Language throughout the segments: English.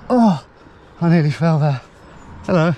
Oh, I nearly fell there. Hello.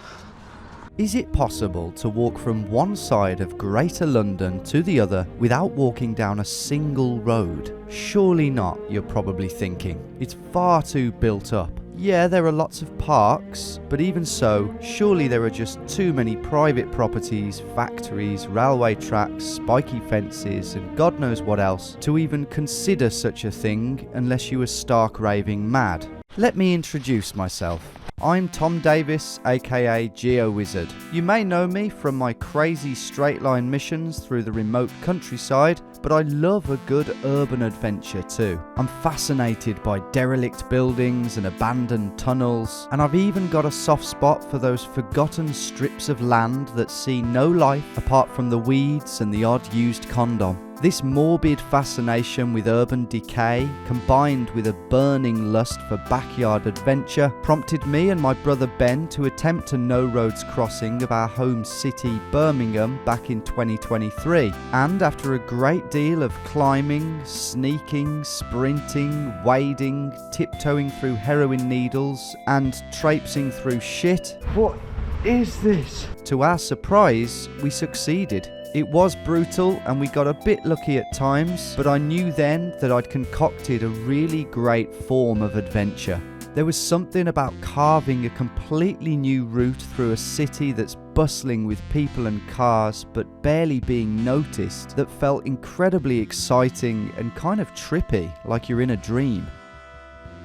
Is it possible to walk from one side of Greater London to the other without walking down a single road? Surely not, you're probably thinking. It's far too built up. Yeah, there are lots of parks, but even so, surely there are just too many private properties, factories, railway tracks, spiky fences, and God knows what else to even consider such a thing unless you are stark raving mad. Let me introduce myself. I'm Tom Davis, aka GeoWizard. You may know me from my crazy straight line missions through the remote countryside, but I love a good urban adventure too. I'm fascinated by derelict buildings and abandoned tunnels, and I've even got a soft spot for those forgotten strips of land that see no life apart from the weeds and the odd used condom. This morbid fascination with urban decay, combined with a burning lust for backyard adventure, prompted me and my brother Ben to attempt a no-roads crossing of our home city, Birmingham, back in 2023. And after a great deal of climbing, sneaking, sprinting, wading, tiptoeing through heroin needles, and traipsing through shit, What is this? to our surprise, we succeeded. It was brutal and we got a bit lucky at times, but I knew then that I'd concocted a really great form of adventure. There was something about carving a completely new route through a city that's bustling with people and cars but barely being noticed that felt incredibly exciting and kind of trippy, like you're in a dream.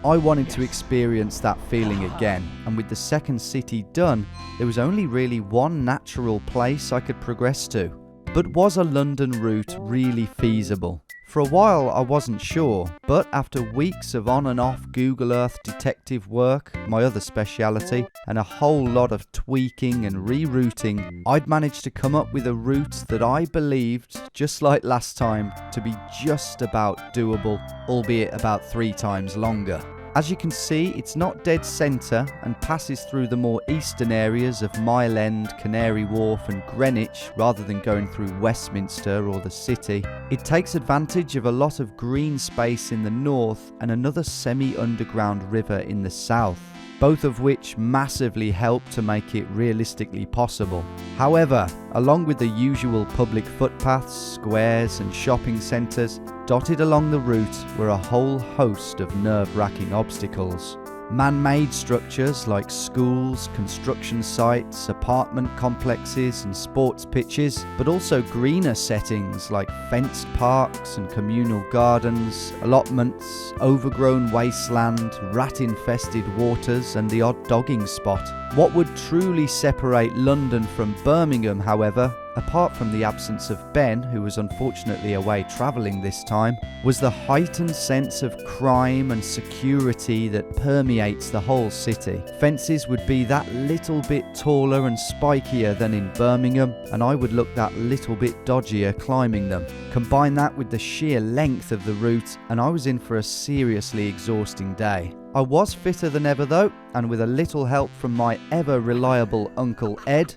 I wanted to experience that feeling again, and with the second city done, there was only really one natural place I could progress to. But was a London route really feasible? For a while I wasn't sure, but after weeks of on and off Google Earth detective work, my other speciality, and a whole lot of tweaking and rerouting, I'd managed to come up with a route that I believed, just like last time, to be just about doable, albeit about 3 times longer. As you can see, it's not dead centre and passes through the more eastern areas of Mile End, Canary Wharf and Greenwich rather than going through Westminster or the city. It takes advantage of a lot of green space in the north and another semi-underground river in the south, both of which massively help to make it realistically possible. However, along with the usual public footpaths, squares and shopping centres, dotted along the route were a whole host of nerve-wracking obstacles. Man-made structures like schools, construction sites, apartment complexes and sports pitches, but also greener settings like fenced parks and communal gardens, allotments, overgrown wasteland, rat-infested waters and the odd dogging spot. What would truly separate London from Birmingham, however, apart from the absence of Ben, who was unfortunately away travelling this time, was the heightened sense of crime and security that permeates the whole city. Fences would be that little bit taller and spikier than in Birmingham, and I would look that little bit dodgier climbing them. Combine that with the sheer length of the route, and I was in for a seriously exhausting day. I was fitter than ever though, and with a little help from my ever reliable Uncle Ed,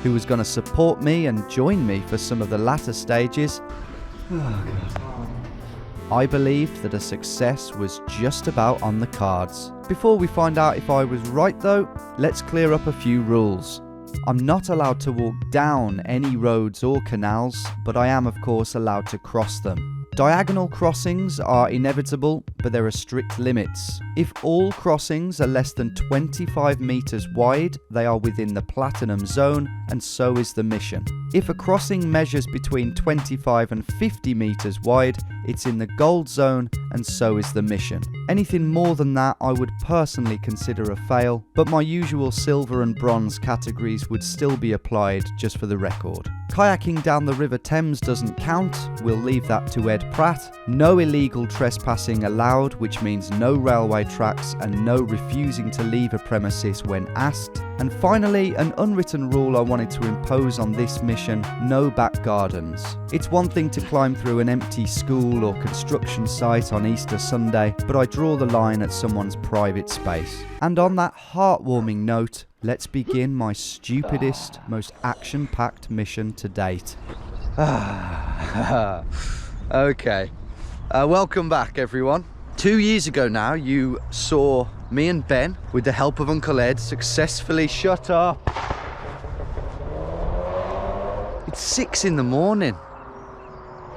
who was going to support me and join me for some of the latter stages, I believed that a success was just about on the cards. Before we find out if I was right though, let's clear up a few rules. I'm not allowed to walk down any roads or canals, but I am of course allowed to cross them. Diagonal crossings are inevitable, but there are strict limits. If all crossings are less than 25 metres wide, they are within the platinum zone, and so is the mission. If a crossing measures between 25 and 50 metres wide, it's in the gold zone, and so is the mission. Anything more than that I would personally consider a fail, but my usual silver and bronze categories would still be applied just for the record. Kayaking down the River Thames doesn't count, we'll leave that to Ed Pratt. No illegal trespassing allowed, which means no railway tracks and no refusing to leave a premises when asked. And finally, an unwritten rule I wanted to impose on this mission: no back gardens. It's one thing to climb through an empty school or construction site on Easter Sunday, but I draw the line at someone's private space. And on that heartwarming note, let's begin my stupidest, most action-packed mission to date. Okay. Welcome back, everyone. 2 years ago now, you saw me and Ben, with the help of Uncle Ed, successfully shut up. It's 6 in the morning.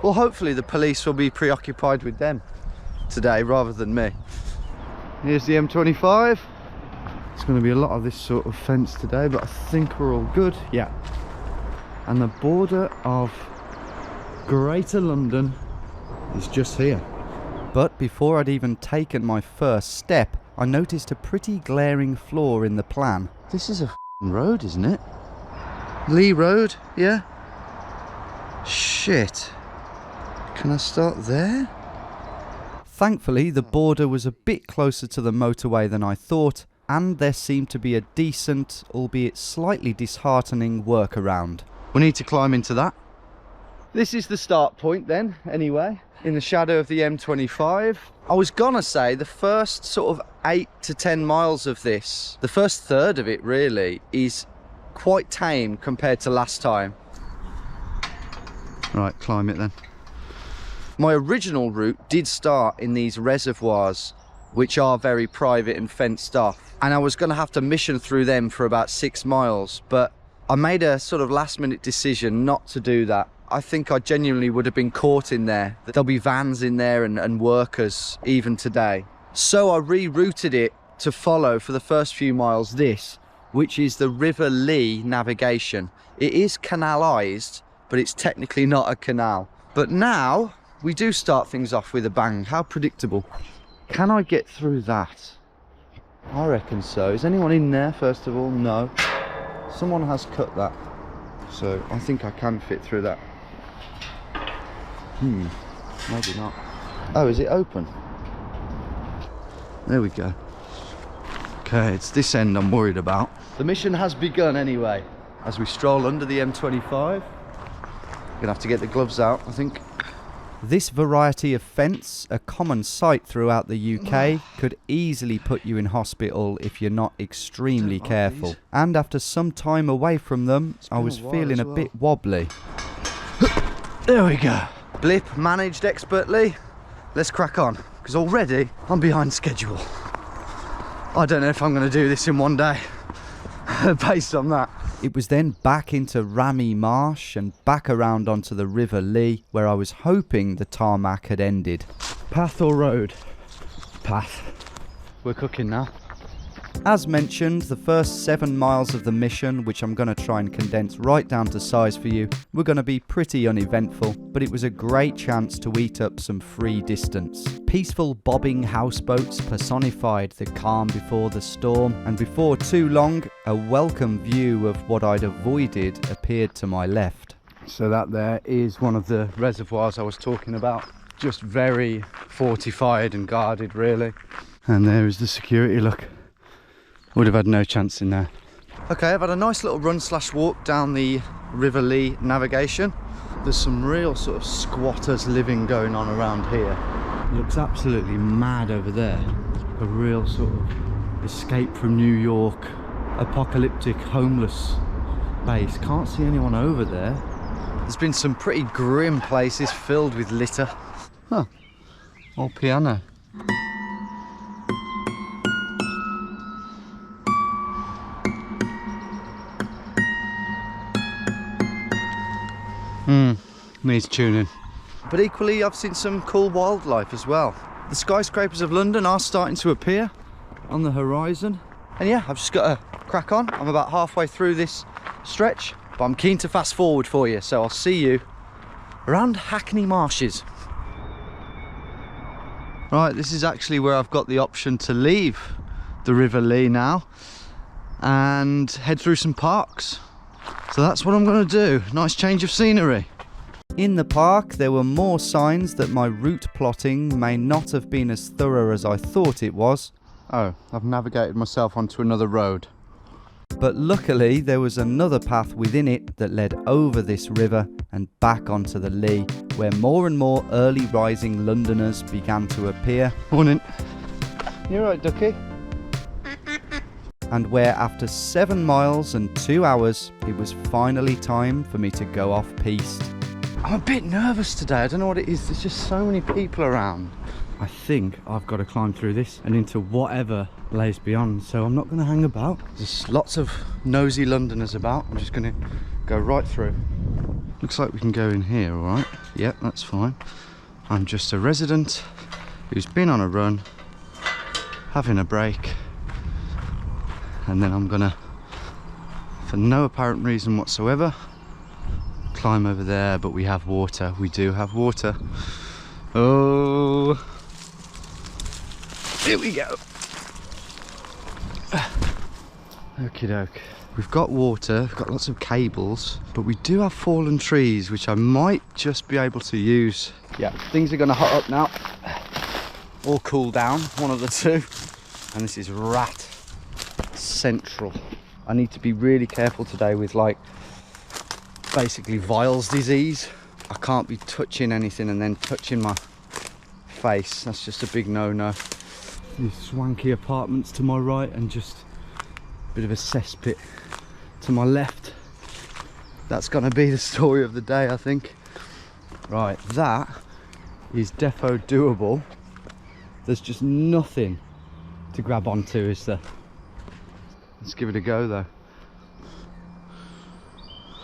Well, hopefully the police will be preoccupied with them today rather than me. Here's the M25. It's going to be a lot of this sort of fence today, but I think we're all good. Yeah. And the border of Greater London is just here. But before I'd even taken my first step, I noticed a pretty glaring flaw in the plan. This is a f***ing road, isn't it? Lee Road, yeah? Shit. Can I start there? Thankfully, the border was a bit closer to the motorway than I thought, and there seemed to be a decent, albeit slightly disheartening, workaround. We need to climb into that. This is the start point then, anyway, in the shadow of the M25. I was gonna say the first sort of 8 to 10 miles of this, the first third of it really, is quite tame compared to last time. Right, climb it then. My original route did start in these reservoirs, which are very private and fenced off, and I was gonna have to mission through them for about 6 miles, but I made a sort of last minute decision not to do that. I think I genuinely would have been caught in there. There'll be vans in there and workers even today. So I rerouted it to follow for the first few miles this, which is the River Lee navigation. It is canalised, but it's technically not a canal. But now we do start things off with a bang. How predictable. Can I get through that? I reckon so. Is anyone in there first of all? No. Someone has cut that. So I think I can fit through that. Maybe not. Oh, is it open? There we go. Okay, it's this end I'm worried about. The mission has begun anyway. As we stroll under the M25. Gonna have to get the gloves out, I think. This variety of fence, a common sight throughout the UK, could easily put you in hospital if you're not extremely careful. And after some time away from them, I was feeling a bit wobbly. There we go. Blip managed expertly. Let's crack on, because already I'm behind schedule. I don't know if I'm going to do this in one day, based on that. It was then back into Rammy Marsh and back around onto the River Lee, where I was hoping the tarmac had ended. Path or road? Path. We're cooking now. As mentioned, the first 7 miles of the mission, which I'm going to try and condense right down to size for you, were going to be pretty uneventful, but it was a great chance to eat up some free distance. Peaceful bobbing houseboats personified the calm before the storm, and before too long, a welcome view of what I'd avoided appeared to my left. So that there is one of the reservoirs I was talking about. Just very fortified and guarded, really. And there is the security, look. Would have had no chance in there. Okay, I've had a nice little run/walk down the River Lee navigation. There's some real sort of squatters living going on around here. It looks absolutely mad over there. A real sort of escape from New York, apocalyptic homeless base. Can't see anyone over there. There's been some pretty grim places filled with litter. Huh, or piano. Needs tuning. But equally, I've seen some cool wildlife as well. The skyscrapers of London are starting to appear on the horizon. And yeah, I've just got to crack on. I'm about halfway through this stretch, but I'm keen to fast forward for you. So I'll see you around Hackney Marshes. Right, this is actually where I've got the option to leave the River Lee now and head through some parks. So that's what I'm going to do. Nice change of scenery. In the park, there were more signs that my route plotting may not have been as thorough as I thought it was. Oh, I've navigated myself onto another road. But luckily, there was another path within it that led over this river and back onto the Lee, where more and more early rising Londoners began to appear. Morning. You alright, ducky? And where after 7 miles and 2 hours, it was finally time for me to go off piste. I'm a bit nervous today. I don't know what it is. There's just so many people around. I think I've got to climb through this and into whatever lays beyond, so I'm not going to hang about. There's lots of nosy Londoners about. I'm just going to go right through. Looks like we can go in here, all right? Yeah, that's fine. I'm just a resident who's been on a run, having a break, and then I'm gonna, for no apparent reason whatsoever, climb over there. But we have water. We do have water. Oh, here we go. Okie doke. We've got water, we've got lots of cables, but we do have fallen trees, which I might just be able to use. Yeah, things are gonna hot up now, or cool down, one of the two. And this is rat central. I need to be really careful today with, like, basically Weil's disease. I can't be touching anything and then touching my face. That's just a big no-no. These swanky apartments to my right and just a bit of a cesspit to my left. That's gonna be the story of the day, I think. Right, that is defo doable. There's just nothing to grab onto, is there? Let's give it a go though.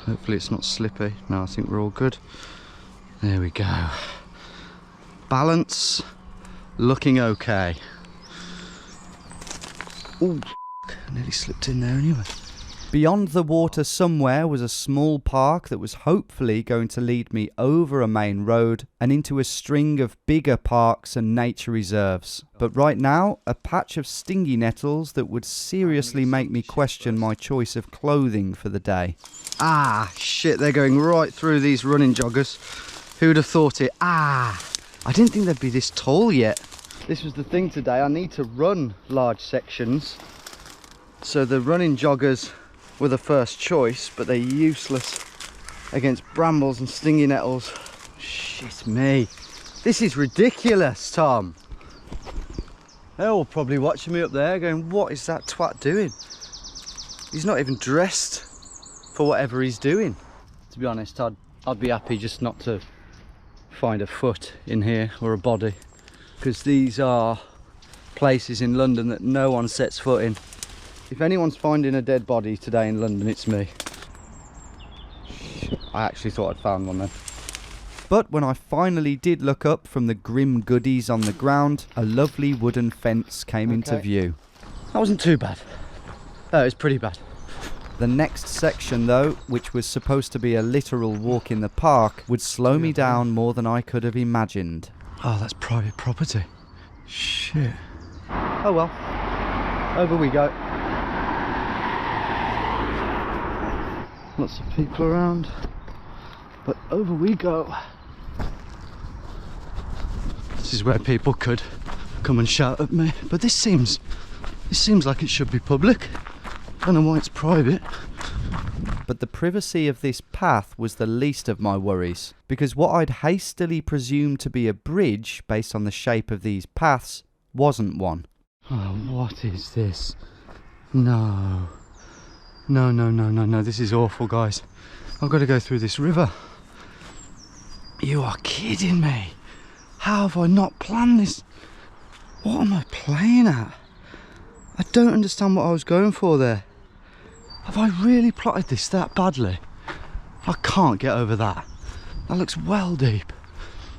Hopefully it's not slippy. No, I think we're all good. There we go. Balance looking okay. Oh, I nearly slipped in there anyway. Beyond the water somewhere was a small park that was hopefully going to lead me over a main road and into a string of bigger parks and nature reserves. But right now, a patch of stingy nettles that would seriously make me question my choice of clothing for the day. Ah, shit, they're going right through these running joggers. Who'd have thought it? Ah, I didn't think they'd be this tall yet. This was the thing today. I need to run large sections. So the running joggers were the first choice, but they're useless against brambles and stingy nettles. Shit me. This is ridiculous, Tom. They're all probably watching me up there going, what is that twat doing? He's not even dressed for whatever he's doing. To be honest, I'd be happy just not to find a foot in here or a body, because these are places in London that no one sets foot in. If anyone's finding a dead body today in London, it's me. I actually thought I'd found one then. But when I finally did look up from the grim goodies on the ground, a lovely wooden fence came into view. That wasn't too bad. Oh, it was pretty bad. The next section though, which was supposed to be a literal walk in the park, would slow me down more than I could have imagined. Oh, that's private property. Shit. Oh well. Over we go. Lots of people around, but over we go. This is where people could come and shout at me, but this seems like it should be public. I don't know why it's private. But the privacy of this path was the least of my worries, because what I'd hastily presumed to be a bridge based on the shape of these paths wasn't one. Oh, what is this? No. No, this is awful, guys. I've got to go through this river. You are kidding me. How have I not planned this? What am I playing at? I don't understand what I was going for there. Have I really plotted this that badly? I can't get over that. That looks well deep.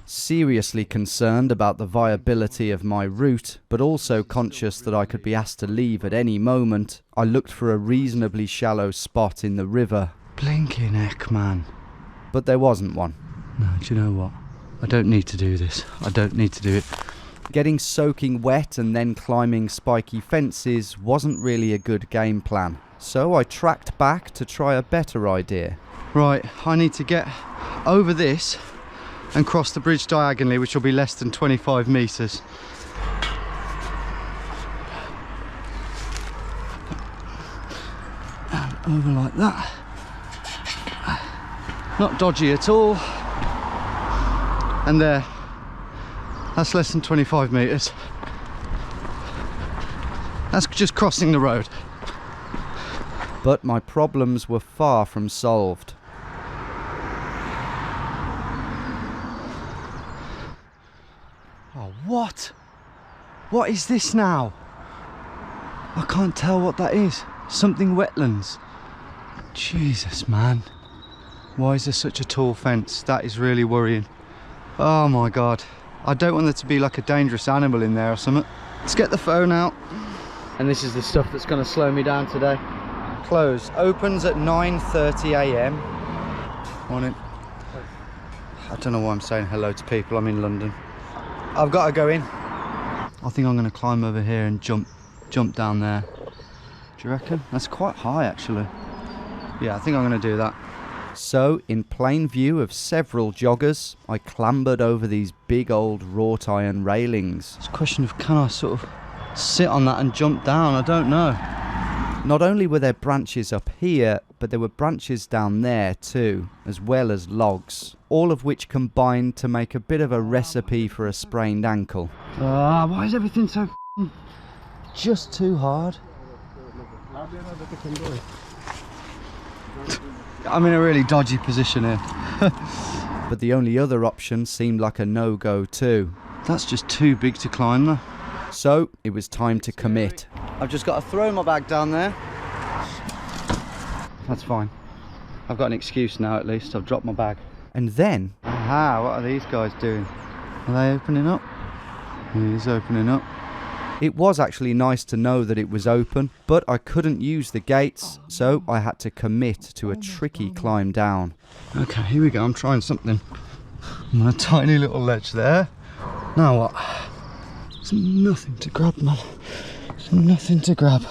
Seriously concerned about the viability of my route, but also conscious that I could be asked to leave at any moment, I looked for a reasonably shallow spot in the river. Blinking heck, man. But there wasn't one. No, do you know what? I don't need to do this. I don't need to do it. Getting soaking wet and then climbing spiky fences wasn't really a good game plan, so I tracked back to try a better idea. Right, I need to get over this and cross the bridge diagonally, which will be less than 25 metres. Over like that. Not dodgy at all. And there. That's less than 25 metres. That's just crossing the road. But my problems were far from solved. What? What is this now? I can't tell what that is. Something wetlands. Jesus, man. Why is there such a tall fence? That is really worrying. Oh my God. I don't want there to be like a dangerous animal in there or something. Let's get the phone out. And this is the stuff that's going to slow me down today. Closed. Opens at 9:30 a.m. Morning. I don't know why I'm saying hello to people. I'm in London. I've got to go in. I think I'm going to climb over here and jump down there. Do you reckon? That's quite high actually. Yeah, I think I'm going to do that. So, in plain view of several joggers, I clambered over these big old wrought iron railings. It's a question of, can I sort of sit on that and jump down? I don't know. Not only were there branches up here, but there were branches down there too, as well as logs, all of which combined to make a bit of a recipe for a sprained ankle. Why is everything so just too hard? I'm in a really dodgy position here. But the only other option seemed like a no-go too. That's just too big to climb though. So it was time to commit. I've just got to throw my bag down there. That's fine. I've got an excuse now at least. I've dropped my bag. And then... Aha, what are these guys doing? Are they opening up? He's opening up. It was actually nice to know that it was open, but I couldn't use the gates, so I had to commit to a tricky climb down. Okay, here we go. I'm trying something. I'm on a tiny little ledge there. Now what? There's nothing to grab, man. There's nothing to grab.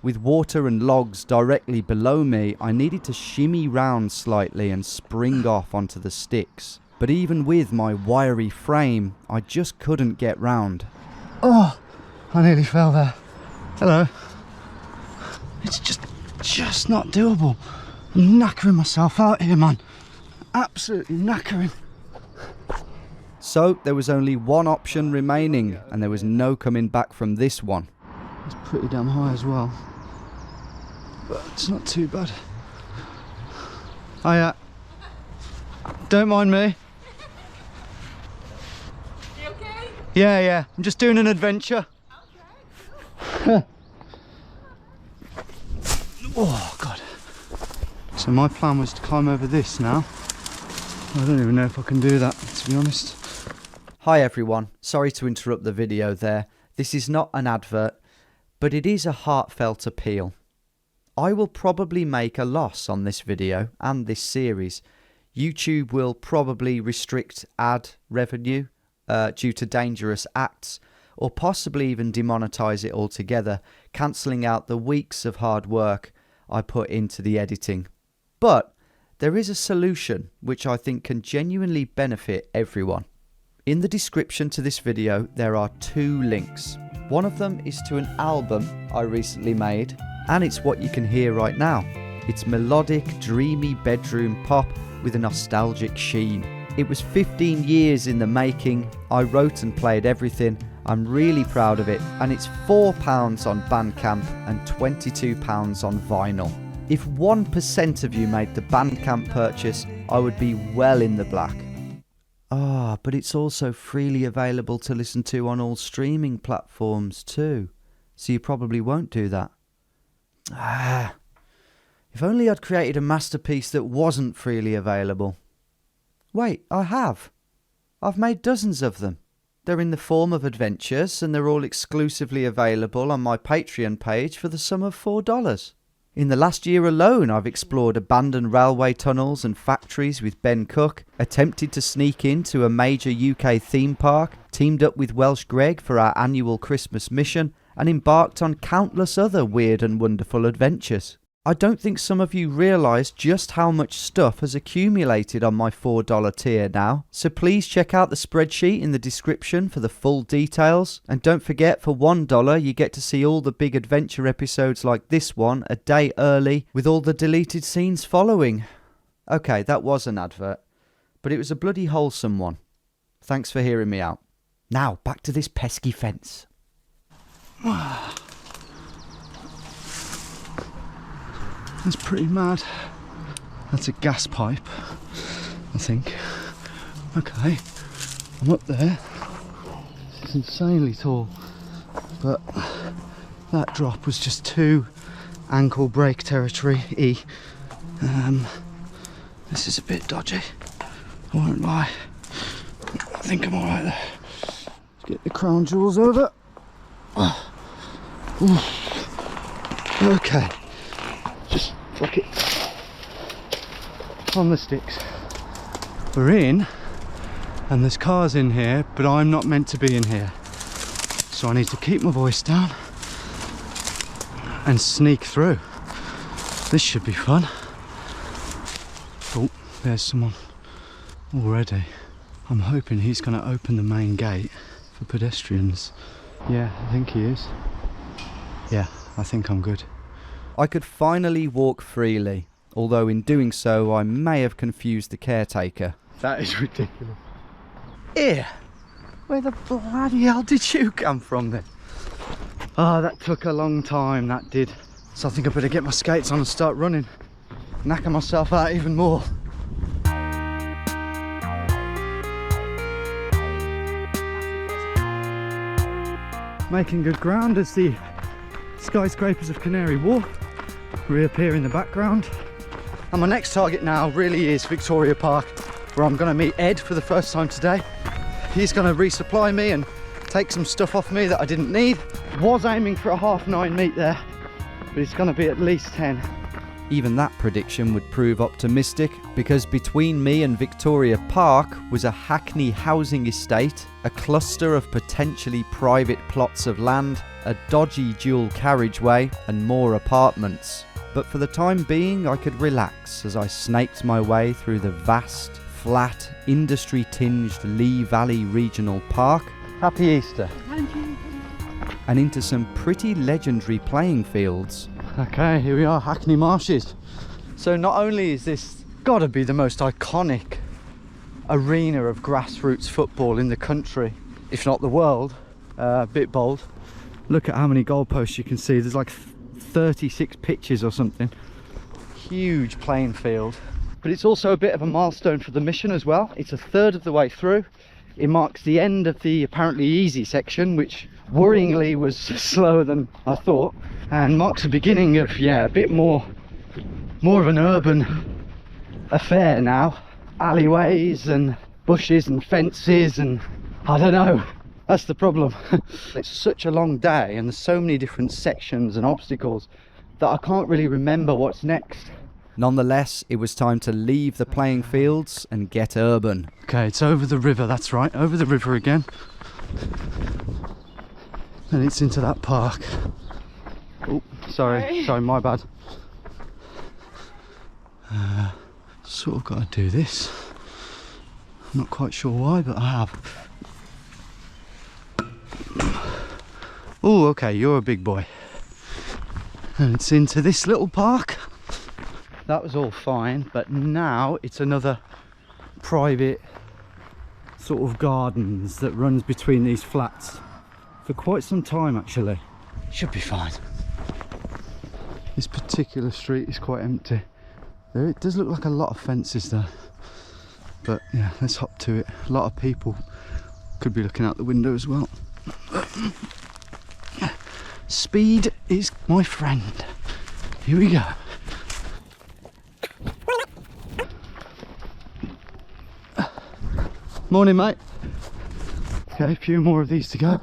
With water and logs directly below me, I needed to shimmy round slightly and spring off onto the sticks. But even with my wiry frame, I just couldn't get round. Oh, I nearly fell there. Hello. It's just not doable. I'm knackering myself out here, man. Absolutely knackering. So there was only one option remaining, and there was no coming back from this one. It's pretty damn high as well, but it's not too bad. Hiya. Don't mind me. You okay? Yeah. I'm just doing an adventure. Okay. Oh, God. So my plan was to climb over this now. I don't even know if I can do that, to be honest. Hi everyone, sorry to interrupt the video there. This is not an advert, but it is a heartfelt appeal. I will probably make a loss on this video and this series. YouTube will probably restrict ad revenue due to dangerous acts, or possibly even demonetize it altogether, cancelling out the weeks of hard work I put into the editing. But there is a solution which I think can genuinely benefit everyone. In the description to this video there are 2 links. One of them is to an album I recently made, and it's what you can hear right now. It's melodic, dreamy bedroom pop with a nostalgic sheen. It was 15 years in the making. I wrote and played everything. I'm really proud of it, and it's £4 on Bandcamp and £22 on vinyl. If 1% of you made the Bandcamp purchase, I would be well in the black. But it's also freely available to listen to on all streaming platforms too, so you probably won't do that. If only I'd created a masterpiece that wasn't freely available. Wait, I have. I've made dozens of them. They're in the form of adventures, and they're all exclusively available on my Patreon page for the sum of $4. In the last year alone, I've explored abandoned railway tunnels and factories with Ben Cook, attempted to sneak into a major UK theme park, teamed up with Welsh Greg for our annual Christmas mission, and embarked on countless other weird and wonderful adventures. I don't think some of you realise just how much stuff has accumulated on my $4 tier now, so please check out the spreadsheet in the description for the full details, and don't forget for $1 you get to see all the big adventure episodes like this one a day early with all the deleted scenes following. Okay, that was an advert, but it was a bloody wholesome one. Thanks for hearing me out. Now back to this pesky fence. That's pretty mad. That's a gas pipe, I think. Okay, I'm up there. It's insanely tall, but that drop was just too ankle break territory-y. This is a bit dodgy, I won't lie. I think I'm alright there. Let's get the crown jewels over. Okay, just fuck it on the sticks. We're in, and there's cars in here, but I'm not meant to be in here, so I need to keep my voice down and sneak through. This should be fun. Oh, there's someone already. I'm hoping he's going to open the main gate for pedestrians. Yeah, I think he is. Yeah, I think I'm good. I could finally walk freely, although in doing so I may have confused the caretaker. That is ridiculous. Here! Where the bloody hell did you come from then? Oh, that took a long time, that did. So I think I better get my skates on and start running. Knacking myself out even more. Making good ground as the skyscrapers of Canary Wharf reappear in the background. And my next target now really is Victoria Park, where I'm going to meet Ed for the first time today. He's going to resupply me and take some stuff off me that I didn't need. Was aiming for a 9:30 meet there, but it's going to be at least 10. Even that prediction would prove optimistic, because between me and Victoria Park was a Hackney housing estate, a cluster of potentially private plots of land, a dodgy dual carriageway and more apartments. But for the time being I could relax as I snaked my way through the vast, flat, industry-tinged Lee Valley Regional Park. Happy Easter. And into some pretty legendary playing fields. Okay, here we are, Hackney Marshes. So not only is this gotta be the most iconic arena of grassroots football in the country, if not the world, a bit bold. Look at how many goalposts you can see. There's like 36 pitches or something. Huge playing field. But it's also a bit of a milestone for the mission as well. It's a third of the way through. It marks the end of the apparently easy section, which worryingly was slower than I thought, and marks the beginning of, yeah, a bit more of an urban affair now. Alleyways and bushes and fences and I don't know. That's the problem. It's such a long day and there's so many different sections and obstacles that I can't really remember what's next. Nonetheless, it was time to leave the playing fields and get urban. Okay, it's over the river, that's right, over the river again. And it's into that park. Oh, sorry, my bad. Sort of got to do this. I'm not quite sure why, but I have. Oh, okay, you're a big boy. And it's into this little park. That was all fine, but now it's another private sort of gardens that runs between these flats for quite some time actually. Should be fine. This particular street is quite empty. It does look like a lot of fences there, but yeah, let's hop to it. A lot of people could be looking out the window as well. Speed is my friend. Here we go. Morning, mate. Okay, a few more of these to go.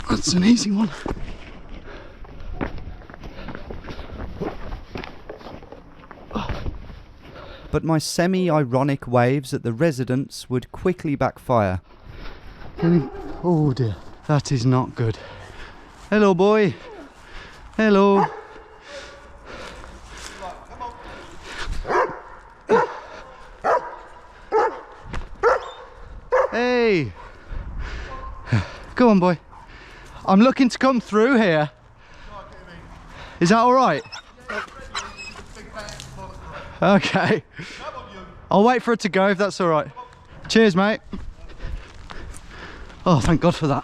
That's an easy one. But my semi-ironic waves at the residents would quickly backfire. Oh dear, that is not good. Hello, boy. Hello. Hey. Go on, boy. I'm looking to come through here. Is that all right? Okay. I'll wait for it to go if that's all right. Cheers, mate. Oh, thank God for that.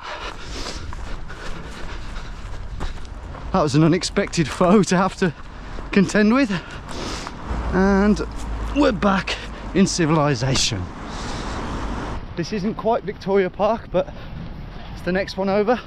That was an unexpected foe to have to contend with. And we're back in civilization. This isn't quite Victoria Park, but It's the next one over.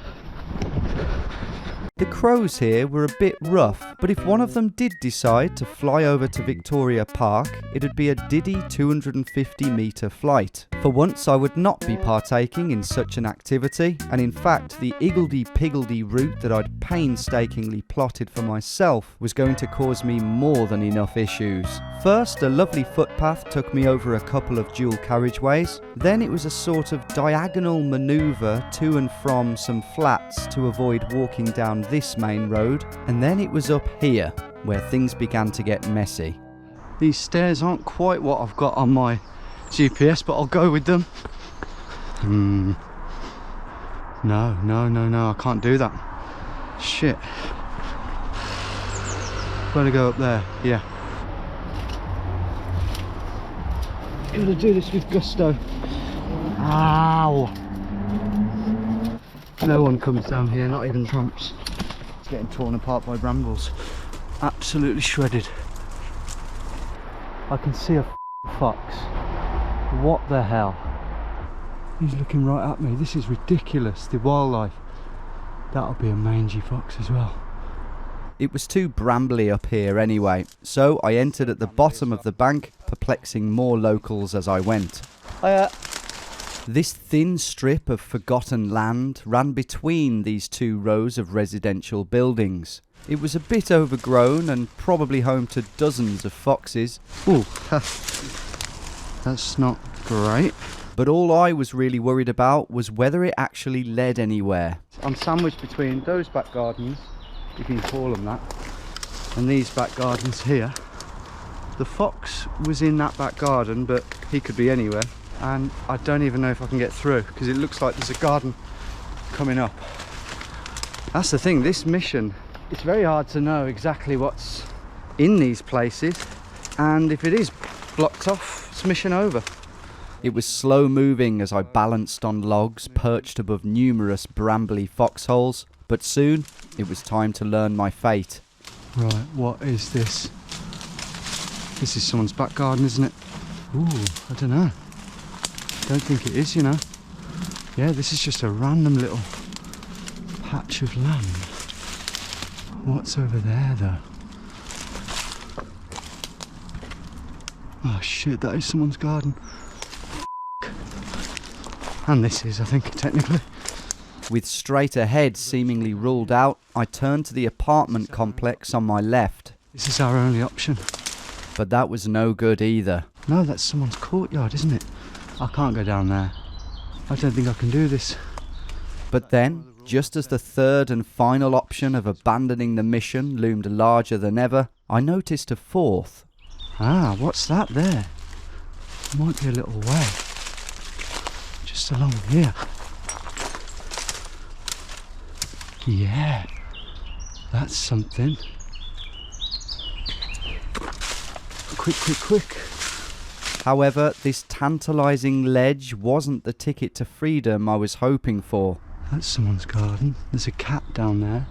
The crows here were a bit rough, but if one of them did decide to fly over to Victoria Park, it'd be a diddy 250-metre flight. For once I would not be partaking in such an activity, and in fact the iggledy-piggledy route that I'd painstakingly plotted for myself was going to cause me more than enough issues. First, a lovely footpath took me over a couple of dual carriageways, then it was a sort of diagonal manoeuvre to and from some flats to avoid walking down this main road, and then it was up here where things began to get messy. These stairs aren't quite what I've got on my GPS, but I'll go with them. No, I can't do that. Shit. Better go up there, yeah. Gonna do this with gusto. Ow! No one comes down here, not even tramps. It's getting torn apart by brambles. Absolutely shredded. I can see a fox. What the hell? He's looking right at me. This is ridiculous. The wildlife. That'll be a mangy fox as well. It was too brambly up here anyway, so I entered at the bottom of the bank, perplexing more locals as I went. This thin strip of forgotten land ran between these two rows of residential buildings. It was a bit overgrown and probably home to dozens of foxes. Ooh, that's not great. But all I was really worried about was whether it actually led anywhere. I'm sandwiched between those back gardens, if you can call them that, and these back gardens here. The fox was in that back garden, but he could be anywhere. And I don't even know if I can get through because it looks like there's a garden coming up. That's the thing, this mission, it's very hard to know exactly what's in these places, and if it is blocked off, it's mission over. It was slow moving as I balanced on logs perched above numerous brambly foxholes, but soon it was time to learn my fate. Right, what is this? This is someone's back garden, isn't it? Ooh, I don't know. Don't think it is, you know. Yeah, this is just a random little patch of land. What's over there though? Oh shit, that is someone's garden. And this is, I think, technically. With straight ahead seemingly ruled out, I turned to the apartment complex on my left. This is our only option. But that was no good either. No, that's someone's courtyard, isn't it? I can't go down there. I don't think I can do this. But then, just as the third and final option of abandoning the mission loomed larger than ever, I noticed a fourth. Ah, what's that there? Might be a little way. Just along here. Yeah, that's something. Quick. However, this tantalising ledge wasn't the ticket to freedom I was hoping for. That's someone's garden. There's a cat down there.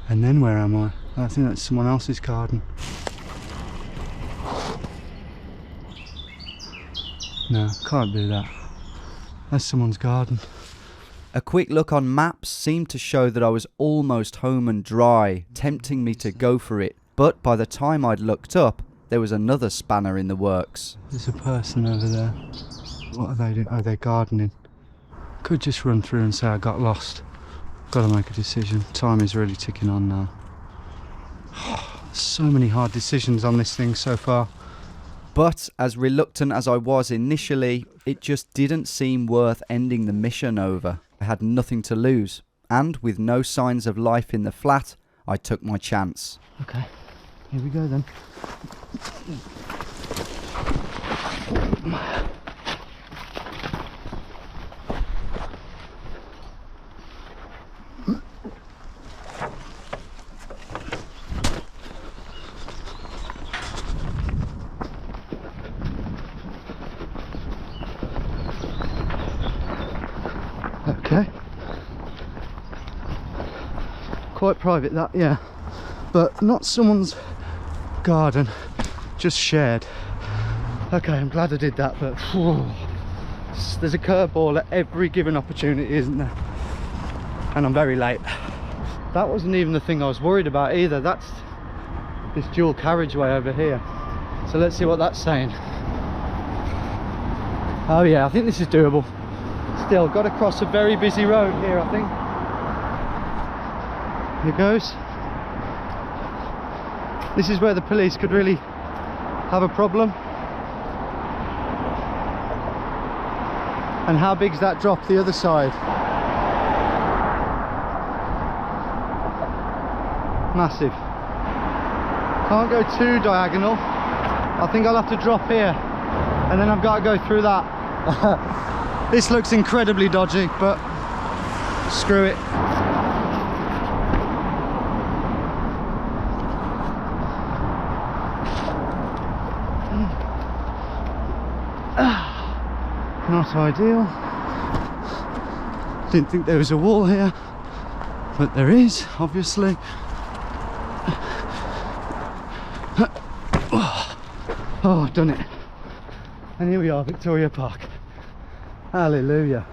And then where am I? I think that's someone else's garden. No, can't do that. That's someone's garden. A quick look on maps seemed to show that I was almost home and dry, tempting me to go for it. But by the time I'd looked up, there was another spanner in the works. There's a person over there. What are they doing? Oh, they're gardening. Could just run through and say I got lost. Got to make a decision. Time is really ticking on now. So many hard decisions on this thing so far. But as reluctant as I was initially, it just didn't seem worth ending the mission over. I had nothing to lose, and with no signs of life in the flat, I took my chance. Okay, here we go then. Okay. Quite private that, yeah. But not someone's garden, just shared. Okay, I'm glad I did that, but whew, there's a curveball at every given opportunity, isn't there? and I'm very late. That wasn't even the thing I was worried about either. That's this dual carriageway over here. So let's see what that's saying. Oh yeah, I think this is doable. Still got to cross a very busy road here, I think. Here goes. This is where the police could really have a problem. And how big's that drop the other side? Massive. Can't go too diagonal. I think I'll have to drop here and then I've got to go through that. This looks incredibly dodgy, but screw it. Not ideal. Didn't think there was a wall here, but there is, obviously. Oh, I've done it. And here we are, Victoria Park. Hallelujah.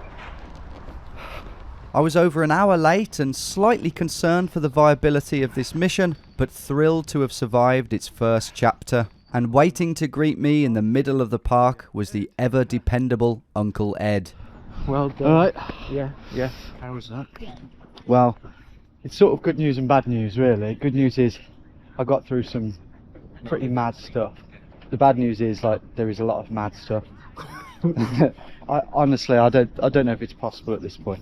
I was over an hour late and slightly concerned for the viability of this mission, but thrilled to have survived its first chapter. And waiting to greet me in the middle of the park was the ever dependable Uncle Ed. Well done. All right. Yeah. How was that? Well, it's sort of good news and bad news, really. Good news is I got through some pretty mad stuff. The bad news is, like, there is a lot of mad stuff. Honestly, I don't know if it's possible at this point,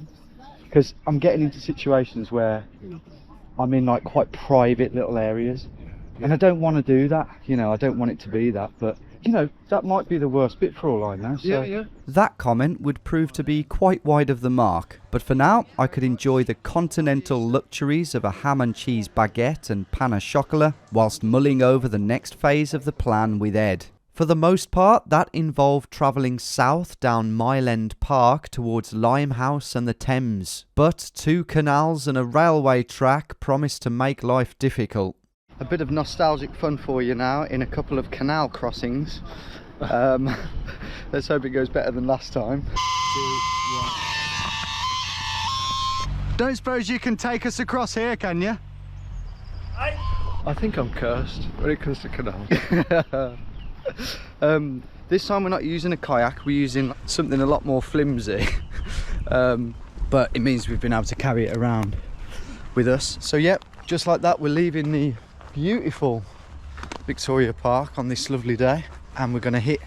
because I'm getting into situations where I'm in like quite private little areas, and I don't want to do that. You know, I don't want it to be that, but you know, that might be the worst bit for all I know. So. Yeah. That comment would prove to be quite wide of the mark, but for now I could enjoy the continental luxuries of a ham and cheese baguette and pain au chocolat whilst mulling over the next phase of the plan with Ed. For the most part, that involved travelling south down Mile End Park towards Limehouse and the Thames, but 2 canals and a railway track promised to make life difficult. A bit of nostalgic fun for you now in a couple of canal crossings. Let's hope it goes better than last time. 2, 1. Don't suppose you can take us across here, can you? I think I'm cursed when it comes to canals. This time we're not using a kayak, we're using something a lot more flimsy. But it means we've been able to carry it around with us. So yep, just like that, we're leaving the beautiful Victoria Park on this lovely day, and we're going to hit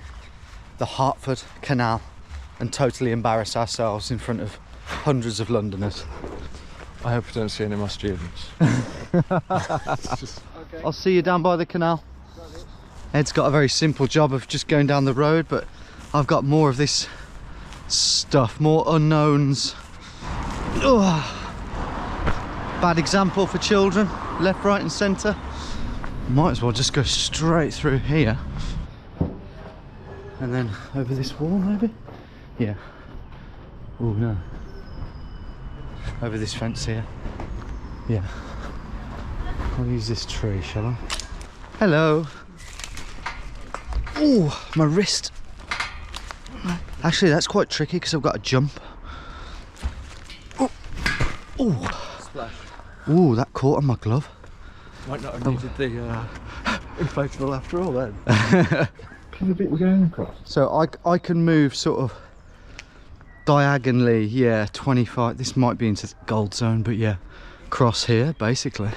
the Hertford Canal and totally embarrass ourselves in front of hundreds of Londoners. I hope I don't see any of my students. I'll see you down by the canal. Ed's got a very simple job of just going down the road, but I've got more of this stuff, more unknowns. Ugh. Bad example for children, left, right and centre. Might as well just go straight through here and then over this wall maybe? Yeah. Oh no. Over this fence here. Yeah. I'll use this tree, shall I? Hello. Oh, my wrist. Actually, that's quite tricky because I've got to jump. Oh. Oh. Splash. Oh, that caught on my glove. Might not have needed the inflatable after all then. The bit we're going across. So I can move sort of diagonally, yeah, 25. This might be into the gold zone, but yeah, cross here basically.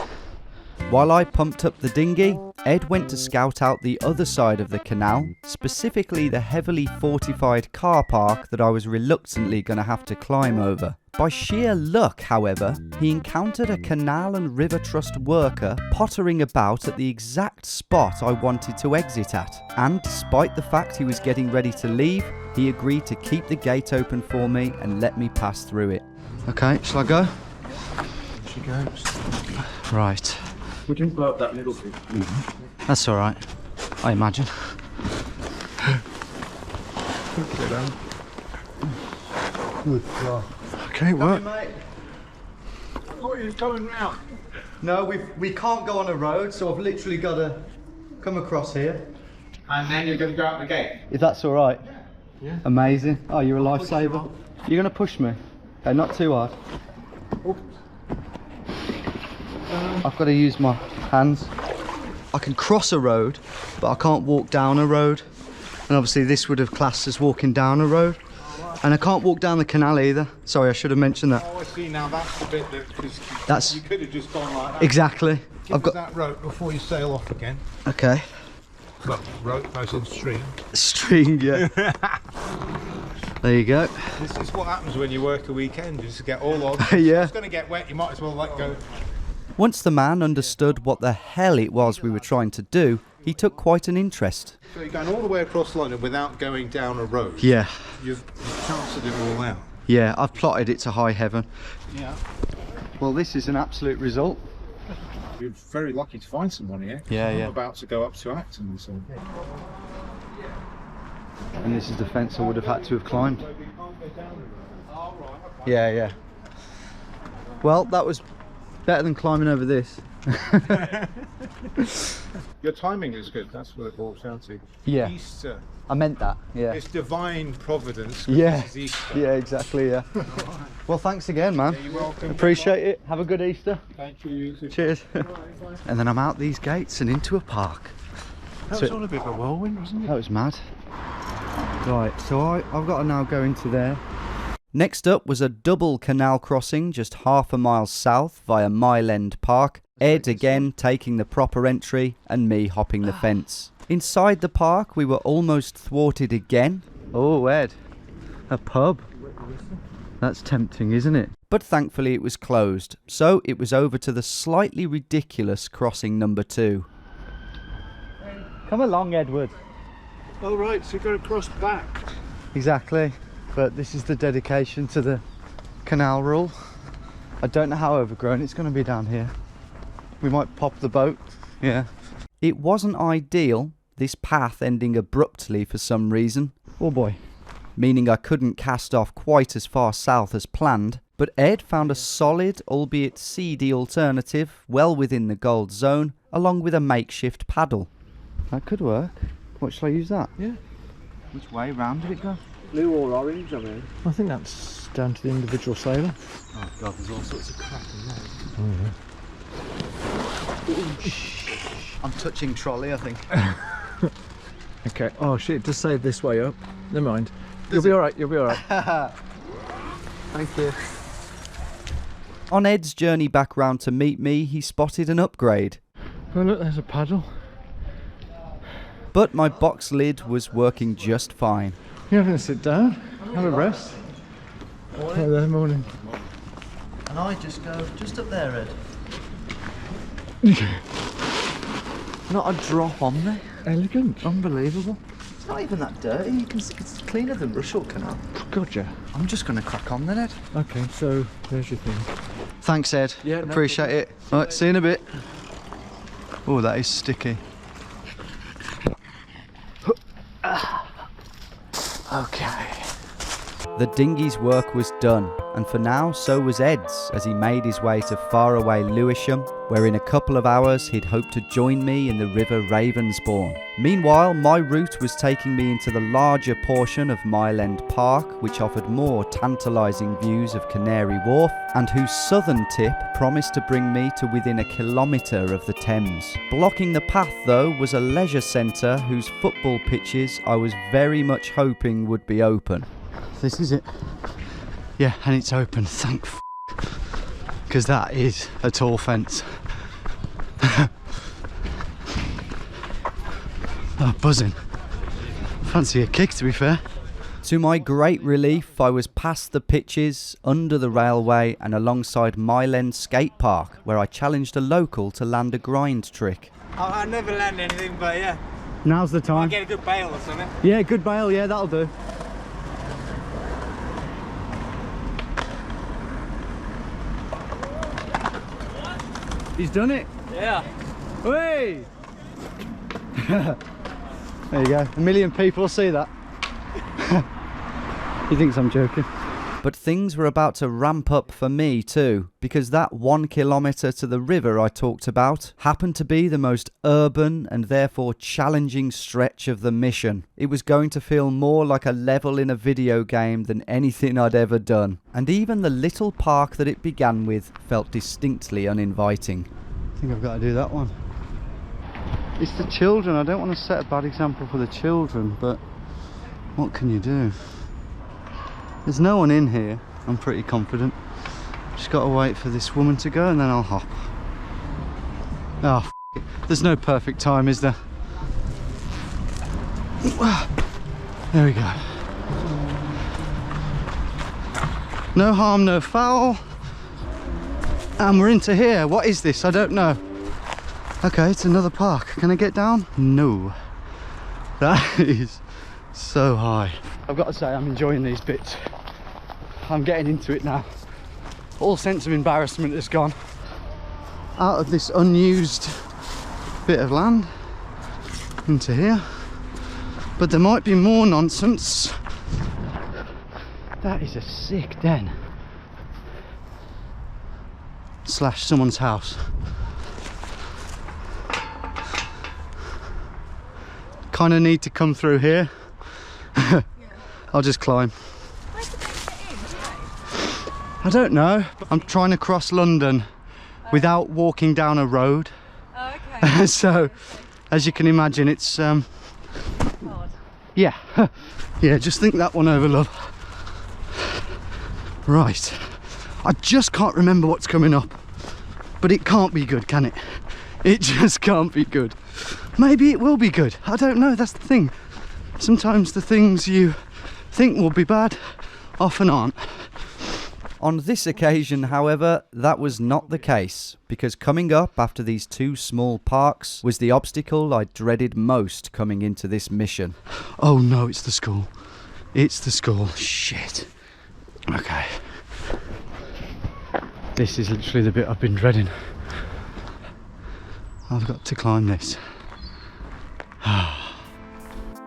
While I pumped up the dinghy, Ed went to scout out the other side of the canal, specifically the heavily fortified car park that I was reluctantly going to have to climb over. By sheer luck, however, he encountered a Canal and River Trust worker pottering about at the exact spot I wanted to exit at, and despite the fact he was getting ready to leave, he agreed to keep the gate open for me and let me pass through it. Okay, shall I go? She goes. Right. We didn't blow up that middle bit. That's all right, I imagine. Good job. Okay, what? Mate. I thought you were coming round. No, we can't go on a road, so I've literally got to come across here. And then you're going to go out the gate. If that's all right. Yeah. Amazing. Oh, you're a lifesaver. You're going to push me? Okay, not too hard. I've got to use my hands. I can cross a road, but I can't walk down a road. And obviously this would have classed as walking down a road. And I can't walk down the canal either. Sorry, I should have mentioned that. Oh, I see now. That's the bit that, because That's you could have just gone like that. exactly. Give I've got that rope before you sail off again. okay. Well, rope goes in string. String, yeah. There you go. This is what happens when you work a weekend. You just get all on. Yeah. It's going to get wet. You might as well let go. Once the man understood what the hell it was we were trying to do, he took quite an interest. So you're going all the way across London without going down a road. Yeah. You've chanced it all out. Yeah, I've plotted it to high heaven. Yeah. Well, this is an absolute result. You're very lucky to find someone here. Yeah, I'm yeah. about to go up to Hackney, so. And this is the fence I would have had to have climbed. Yeah, yeah. Well, that was better than climbing over this. Your timing is good. That's what it boils down to. Yeah. Easter. I meant that, yeah. It's divine providence. Yeah. This is Easter. Yeah, exactly, yeah. Well, thanks again, man. You're welcome. Appreciate it. Have a good Easter. Thank you. Cheers. And then I'm out these gates and into a park. That was on a bit of a whirlwind, wasn't it? That was mad. Right, so I've got to now go into there. Next up was a double canal crossing just half a mile south via Mile End Park. Ed again taking the proper entry and me hopping the fence. Inside the park we were almost thwarted again. Oh, Ed. A pub. That's tempting, isn't it? But thankfully it was closed, so it was over to the slightly ridiculous crossing number 2. Come along, Edward. Oh, right, so you've got to cross back. Exactly. But this is the dedication to the canal rule. I don't know how overgrown it's going to be down here. We might pop the boat. Yeah. It wasn't ideal, this path ending abruptly for some reason. Oh boy. Meaning I couldn't cast off quite as far south as planned, but Ed found a solid, albeit seedy alternative, well within the gold zone, along with a makeshift paddle. That could work. What, shall I use that? Yeah. Which way round did it go? Blue or orange, I mean. I think that's down to the individual sailor. Oh god, there's all sorts of crap in there. I'm touching trolley, I think. Okay. Oh shit, it does say this way up. Never mind. You'll be alright, you'll be alright. Thank you. On Ed's journey back round to meet me, he spotted an upgrade. Oh look, there's a paddle. But my box lid was working just fine. You're having to sit down, have a rest. Morning. There, morning. And I just go just up there, Ed. Not a drop on there. Elegant. Unbelievable. It's not even that dirty. You can see it's cleaner than Russell Canal. Gotcha. I'm just going to crack on then, Ed. Okay, so there's your thing. Thanks, Ed. Yeah, no appreciate it. Right, see you in a bit. Oh, that is sticky. Okay. The dinghy's work was done, and for now so was Ed's, as he made his way to faraway Lewisham, where in a couple of hours he'd hoped to join me in the River Ravensbourne. Meanwhile, my route was taking me into the larger portion of Mile End Park, which offered more tantalising views of Canary Wharf, and whose southern tip promised to bring me to within a kilometre of the Thames. Blocking the path though was a leisure centre whose football pitches I was very much hoping would be open. This is it. Yeah, and it's open, thank f***. Because that is a tall fence. Oh, buzzing. Fancy a kick, to be fair. To my great relief, I was past the pitches, under the railway and alongside Mile End Skate Park, where I challenged a local to land a grind trick. I never land anything, but yeah. Now's the I'll time. get a good bail or something. Yeah, good bail, yeah, that'll do. He's done it. Yeah. Hey! There you go. 1 million people will see that. He thinks I'm joking. But things were about to ramp up for me too, because that 1 kilometre to the river I talked about happened to be the most urban and therefore challenging stretch of the mission. It was going to feel more like a level in a video game than anything I'd ever done. And even the little park that it began with felt distinctly uninviting. I think I've got to do that one. It's the children. I don't want to set a bad example for the children, but what can you do? There's no one in here, I'm pretty confident. Just got to wait for this woman to go and then I'll hop. Oh, it. There's no perfect time, is there? There we go. No harm, no foul. And we're into here. What is this? I don't know. Okay, it's another park. Can I get down? No. That is so high. I've got to say, I'm enjoying these bits. I'm getting into it now. All sense of embarrassment has gone. Out of this unused bit of land into here. But there might be more nonsense. That is a sick den. Slash someone's house. Kind of need to come through here. I'll just climb. Where's the best get in, do you know? I don't know. I'm trying to cross London without walking down a road. Oh, okay. So, as you can imagine, it's Hard. yeah. Yeah, just think that one over, love. Right. I just can't remember what's coming up. But it can't be good, can it? It just can't be good. Maybe it will be good. I don't know, that's the thing. Sometimes the things you think will be bad often aren't. On this occasion, however, that was not the case, because coming up after these two small parks was the obstacle I dreaded most coming into this mission. Oh no, it's the school. It's the school. Shit. Okay. This is literally the bit I've been dreading. I've got to climb this.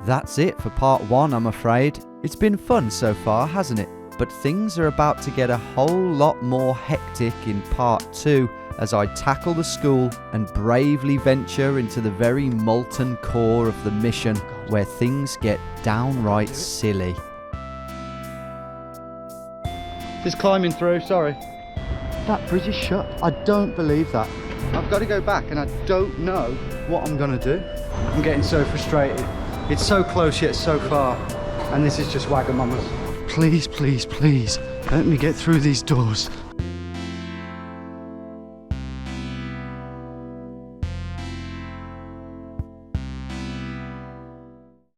That's it for part 1, I'm afraid. It's been fun so far, hasn't it? But things are about to get a whole lot more hectic in part 2 as I tackle the school and bravely venture into the very molten core of the mission where things get downright silly. Just climbing through, sorry. That bridge is shut. I don't believe that. I've got to go back and I don't know what I'm going to do. I'm getting so frustrated. It's so close yet so far. And this is just Wagamama's. Please, please, please, let me get through these doors.